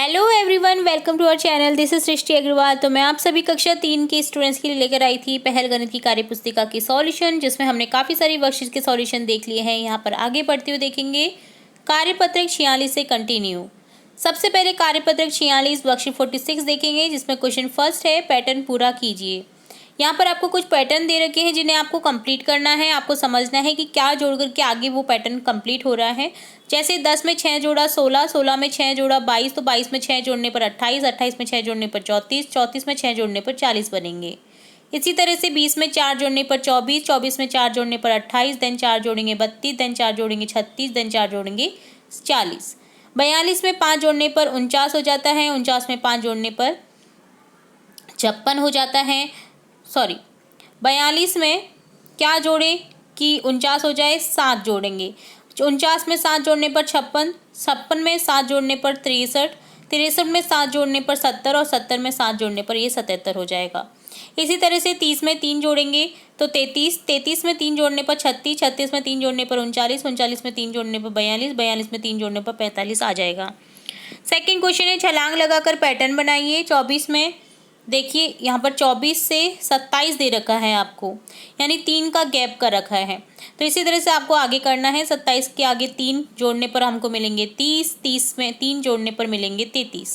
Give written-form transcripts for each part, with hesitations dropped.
Hello everyone, welcome to our channel. This is Srishti Agrawal. तो मैं आप सभी कक्षा 3 के स्टूडेंट्स के लिए लेकर आई थी पहल गणित की कार्यपुस्तिका की सॉल्यूशन, जिसमें हमने काफ़ी सारी वर्कशीट के सॉल्यूशन देख लिए हैं। यहाँ पर आगे बढ़ते हुए देखेंगे कार्यपत्रक 46 से कंटिन्यू। सबसे पहले कार्यपत्रक 46 वर्कशीट 46 देखेंगे, जिसमें क्वेश्चन फर्स्ट है, पैटर्न पूरा कीजिए। यहाँ पर आपको कुछ पैटर्न दे रखे हैं जिन्हें आपको कंप्लीट करना है। आपको समझना है कि क्या जोड़ करके आगे वो पैटर्न कंप्लीट हो रहा है। जैसे 10 में 6 जोड़ा 16, 16 में 6 जोड़ा 22, तो 22 में 6 जोड़ने पर 28, 28 में 6 जोड़ने पर 34, 34 में 6 जोड़ने पर 40 बनेंगे। इसी तरह से 20 में 4 जोड़ने पर 24, 24 में 4 जोड़ने पर 28, देन 4 जोड़ेंगे 32, देन 4 जोड़ेंगे 36, देन 4 जोड़ेंगे 40। 42 में 5 जोड़ने पर 49 हो जाता है, 49 में 5 जोड़ने पर 56 हो जाता है। 42 में क्या जोड़े कि 49 हो जाए, 7 जोड़ेंगे। 49 में 7 जोड़ने पर 56, 56 में 7 जोड़ने पर 63, 63 में 7 जोड़ने पर 70 और 70 में 7 जोड़ने पर ये 77 हो जाएगा। इसी तरह से 30 में 3 जोड़ेंगे तो 33, 33 में 3 जोड़ने पर 36, 36 में 3 जोड़ने पर 39, 39 में 3 जोड़ने पर 42, 42 में 3 जोड़ने पर 45 आ जाएगा। सेकंड क्वेश्चन है, छलांग लगाकर पैटर्न बनाइए। 24 में देखिए यहाँ पर 24 से 27 दे रखा है आपको, यानी 3 का गैप कर रखा है। तो इसी तरह से आपको आगे करना है। 27 के आगे 3 जोड़ने पर हमको मिलेंगे 30, 30 में 3 जोड़ने पर मिलेंगे 33।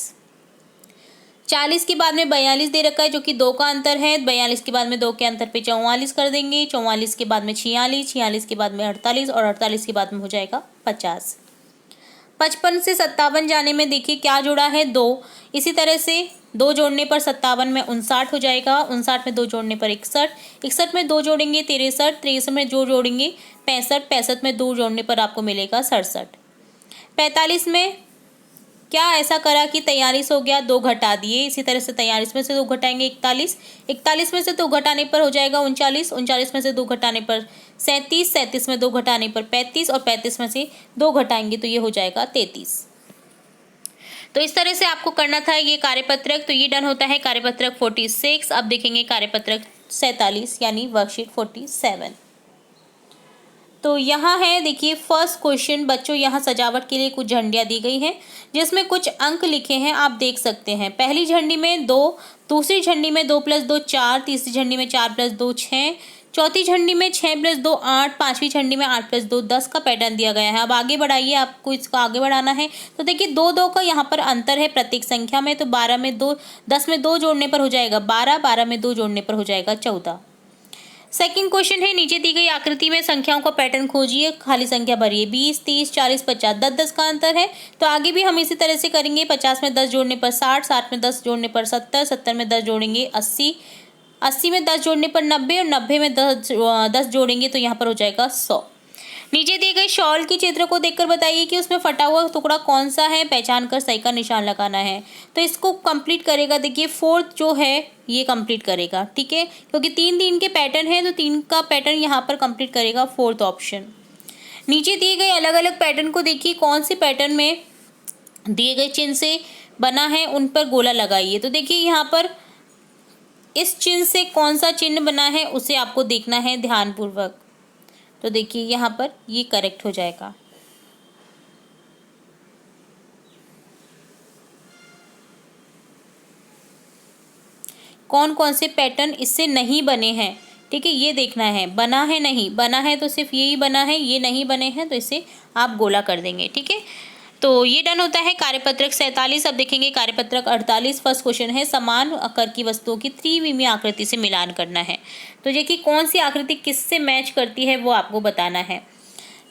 40 के बाद में 42 दे रखा है, जो कि 2 का अंतर है। 42 के बाद में 2 के अंतर पे 44 कर देंगे। 44 के बाद में 46, 46 के बाद में 48 और 48 के बाद में हो जाएगा 50। 55 से 57 जाने में देखिए क्या जोड़ा है, 2। इसी तरह से 2 जोड़ने पर 57 में 59 हो जाएगा। 59 में 2 जोड़ने पर 61, 61 में 2 जोड़ेंगे 63, 63 में 2 जोड़ेंगे 65, 65 में 2 जोड़ने पर आपको मिलेगा 67। 45 में क्या ऐसा करा कि 43 हो गया, 2 घटा दिए। इसी तरह से 43 में से 2 घटाएंगे 41, 41 में से 2 घटाने पर हो जाएगा 39, 39 में से 2 घटाने पर 37, 37 में 2 घटाने पर 35 और 35 में से 2 घटाएंगे तो ये हो जाएगा 33। तो इस तरह से आपको करना था ये कार्यपत्रक। तो ये डन होता है कार्यपत्रक 46। अब देखेंगे कार्यपत्रक 47 यानी वर्कशीट 47। तो यहाँ है देखिए फर्स्ट क्वेश्चन बच्चों, यहाँ सजावट के लिए कुछ झंडियाँ दी गई हैं जिसमें कुछ अंक लिखे हैं, आप देख सकते हैं। पहली झंडी में 2, दूसरी झंडी में 2 + 2 4, तीसरी झंडी में 4 + 2 6, चौथी झंडी में 6 + 2 8, पांचवी झंडी में 8 + 2 10 का पैटर्न दिया गया है। अब आगे बढ़ाइए, आपको इसको आगे बढ़ाना है। तो देखिए 2 2 का यहाँ पर अंतर है प्रत्येक संख्या में। तो 12 में 2, 10 में 2 जोड़ने पर हो जाएगा 12, 12 में 2 जोड़ने पर हो जाएगा 14। सेकंड क्वेश्चन है, नीचे दी गई आकृति में संख्याओं का पैटर्न खोजिए, खाली संख्या भरिए। 20, 30, 40, 50, 10 10 का अंतर है। तो आगे भी हम इसी तरह से करेंगे। 50 में 10 जोड़ने पर 60, 60 में 10 जोड़ने पर 70, 70 में 10 जोड़ेंगे 80, 80 में 10 जोड़ने पर 90 और 90 में 10 जोड़ेंगे तो यहाँ पर हो जाएगा 100। नीचे दिए गए शॉल के चित्र को देखकर बताइए कि उसमें फटा हुआ टुकड़ा कौन सा है, पहचान कर सही का निशान लगाना है। तो इसको कंप्लीट करेगा, देखिए 4th जो है ये कंप्लीट करेगा, ठीक है, क्योंकि 3 के पैटर्न है तो 3 का पैटर्न यहाँ पर कंप्लीट करेगा 4th ऑप्शन। नीचे दिए गए अलग अलग पैटर्न को देखिए, कौन से पैटर्न में दिए गए चिन्ह से बना है उन पर गोला लगाइए। तो देखिए यहाँ पर इस चिन्ह से कौन सा चिन्ह बना है उसे आपको देखना है ध्यानपूर्वक। तो देखिए यहाँ पर ये करेक्ट हो जाएगा। कौन कौन से पैटर्न इससे नहीं बने हैं, ठीक है, ये देखना है। बना है नहीं, बना है तो सिर्फ यही बना है, ये नहीं बने हैं तो इसे आप गोला कर देंगे, ठीक है। तो ये डन होता है कार्यपत्रक 47। अब देखेंगे कार्यपत्रक 48। फर्स्ट क्वेश्चन है, समान आकार की वस्तुओं की त्रिविमीय आकृति से मिलान करना है। तो देखिए कौन सी आकृति किससे मैच करती है वो आपको बताना है।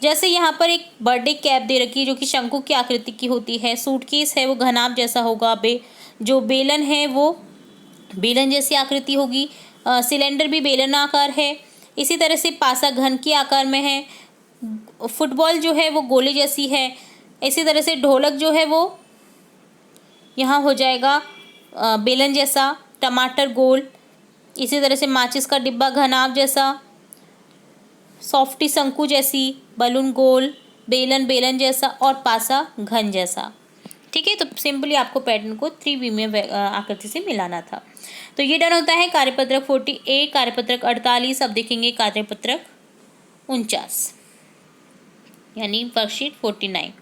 जैसे यहाँ पर एक बर्थडे कैप दे रखी है जो कि शंकु की आकृति की होती है। सूटकेस है वो घनाभ जैसा होगा। जो बेलन है वो बेलन जैसी आकृति होगी। सिलेंडर भी बेलन आकार है। इसी तरह से पासा घन की आकार में है। फुटबॉल जो है वो गोले जैसी है। इसी तरह से ढोलक जो है वो यहाँ हो जाएगा बेलन जैसा। टमाटर गोल। इसी तरह से माचिस का डिब्बा घनाभ जैसा। सॉफ्टी शंकु जैसी। बलून गोल। बेलन बेलन जैसा और पासा घन जैसा, ठीक है। तो सिंपली आपको पैटर्न को त्रिविमीय आकृति से मिलाना था। तो ये डन होता है कार्यपत्रक 48। कार्यपत्रक 48। अब देखेंगे कार्यपत्रक 49 यानी वर्कशीट 49।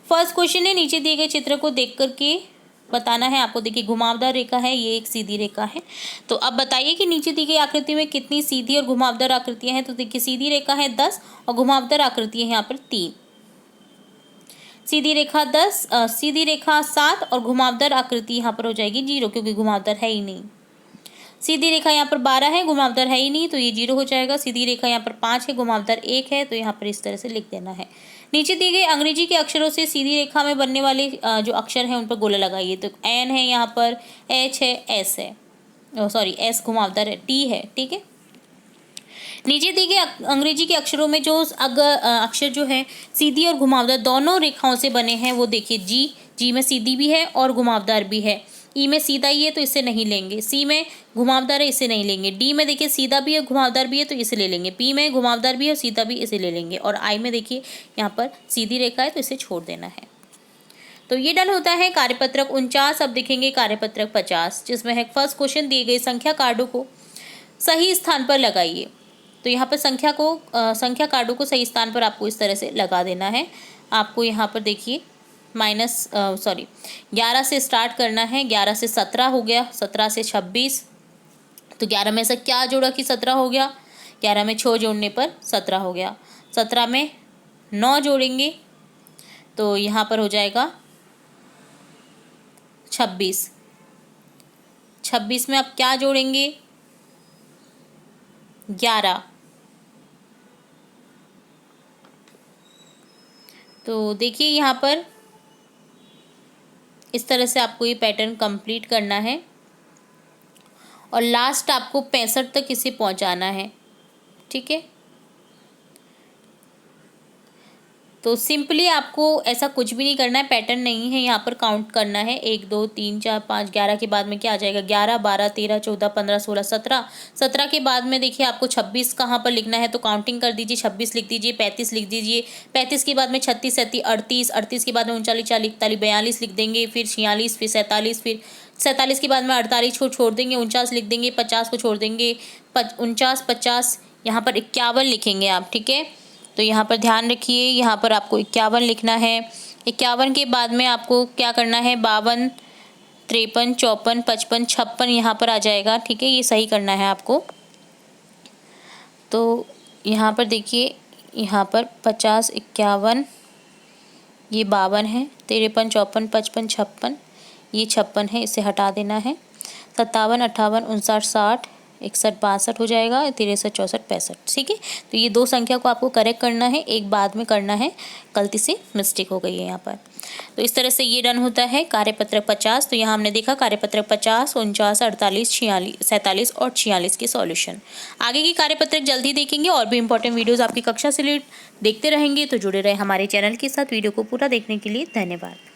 फर्स्ट क्वेश्चन है, नीचे दिए गए चित्र को देख करके बताना है आपको। देखिए घुमावदार रेखा है, ये एक सीधी रेखा है। तो अब बताइए कि नीचे दी गई आकृति में कितनी सीधी और घुमावदार आकृतियां हैं। तो देखिए सीधी रेखा है 10 और घुमावदार आकृति है यहाँ पर 3। सीधी रेखा 10, सीधी रेखा 7 और घुमावदार आकृति यहाँ पर हो जाएगी 0, क्योंकि घुमावदार है ही नहीं। सीधी रेखा यहाँ पर 12 है, घुमावदार है ही नहीं, तो ये 0 हो जाएगा। सीधी रेखा यहाँ पर 5 है, घुमावदार 1 है, तो यहाँ पर इस तरह से लिख देना है। नीचे दिए गए अंग्रेजी के अक्षरों से सीधी रेखा में बनने वाले जो अक्षर हैं उन पर गोला लगाइए। तो एन है, यहाँ पर एच है, एस है, सॉरी एस घुमावदार है, टी है, ठीक है। नीचे दिए गए अंग्रेजी के अक्षरों में जो अक्षर जो है सीधी और घुमावदार दोनों रेखाओं से बने हैं वो देखिए जी में सीधी भी है और घुमावदार भी है। ई में सीधा ही है तो इसे नहीं लेंगे। सी में घुमावदार है, इसे नहीं लेंगे। डी में देखिए सीधा भी है घुमावदार भी है तो इसे ले लेंगे। पी में घुमावदार भी है और सीधा भी, इसे ले लेंगे। और आई में देखिए यहाँ पर सीधी रेखा है तो इसे छोड़ देना है। तो ये डन होता है कार्यपत्रक 49। अब देखेंगे कार्यपत्रक 50, जिसमें है फर्स्ट क्वेश्चन, दिए गए संख्या कार्डों को सही स्थान पर लगाइए। तो यहाँ पर संख्या कार्डों को सही स्थान पर आपको इस तरह से लगा देना है। आपको यहाँ पर देखिए 11 से स्टार्ट करना है। 11 से 17 हो गया, 17 से 26। तो 11 में से क्या जोड़ा कि 17 हो गया? 11 में 6 जोड़ने पर 17 हो गया। 17 में 9 जोड़ेंगे तो यहाँ पर हो जाएगा 26। 26 में आप क्या जोड़ेंगे? 11। तो देखिए यहाँ पर इस तरह से आपको ये पैटर्न कंप्लीट करना है और लास्ट आपको 65 तक इसे पहुंचाना है, ठीक है। तो सिंपली आपको ऐसा कुछ भी नहीं करना है, पैटर्न नहीं है, यहाँ पर काउंट करना है 1 2 3 4 5। 11 के बाद में क्या आ जाएगा? 11 12 13 14 15 16 17। 17 के बाद में देखिए आपको 26 कहाँ पर लिखना है, तो काउंटिंग कर दीजिए। 26 लिख दीजिए, 35 लिख दीजिए, 35 के बाद में 36 37 38, 38 के बाद में 39 40 41 42 लिख देंगे, फिर 46, फिर 47, फिर 47 के बाद में 48 को छोड़ देंगे, 49 लिख देंगे, 50 को छोड़ देंगे, 49 50, यहाँ पर 51 लिखेंगे आप, ठीक है। तो यहाँ पर ध्यान रखिए, यहाँ पर आपको 51 लिखना है। 51 के बाद में आपको क्या करना है? 52 53 54 55 56 यहाँ पर आ जाएगा, ठीक है। ये सही करना है आपको। तो यहाँ पर देखिए, यहाँ पर 50 51, ये 52 है, 53 54 55 56, ये 56 है, इसे हटा देना है। 57 58 59 60 61 62 हो जाएगा, 63 64 65, ठीक है। तो ये 2 संख्या को आपको करेक्ट करना है, एक बाद में करना है, गलती से मिस्टेक हो गई है यहाँ पर। तो इस तरह से ये डन होता है कार्यपत्रक 50। तो यहाँ हमने देखा कार्यपत्रक 50 49 48 46 47 और 46 के सॉल्यूशन। आगे की कार्यपत्रक जल्दी देखेंगे और भी इंपॉर्टेंट वीडियोज़ आपकी कक्षा से देखते रहेंगे, तो जुड़े रहे हमारे चैनल के साथ। वीडियो को पूरा देखने के लिए धन्यवाद।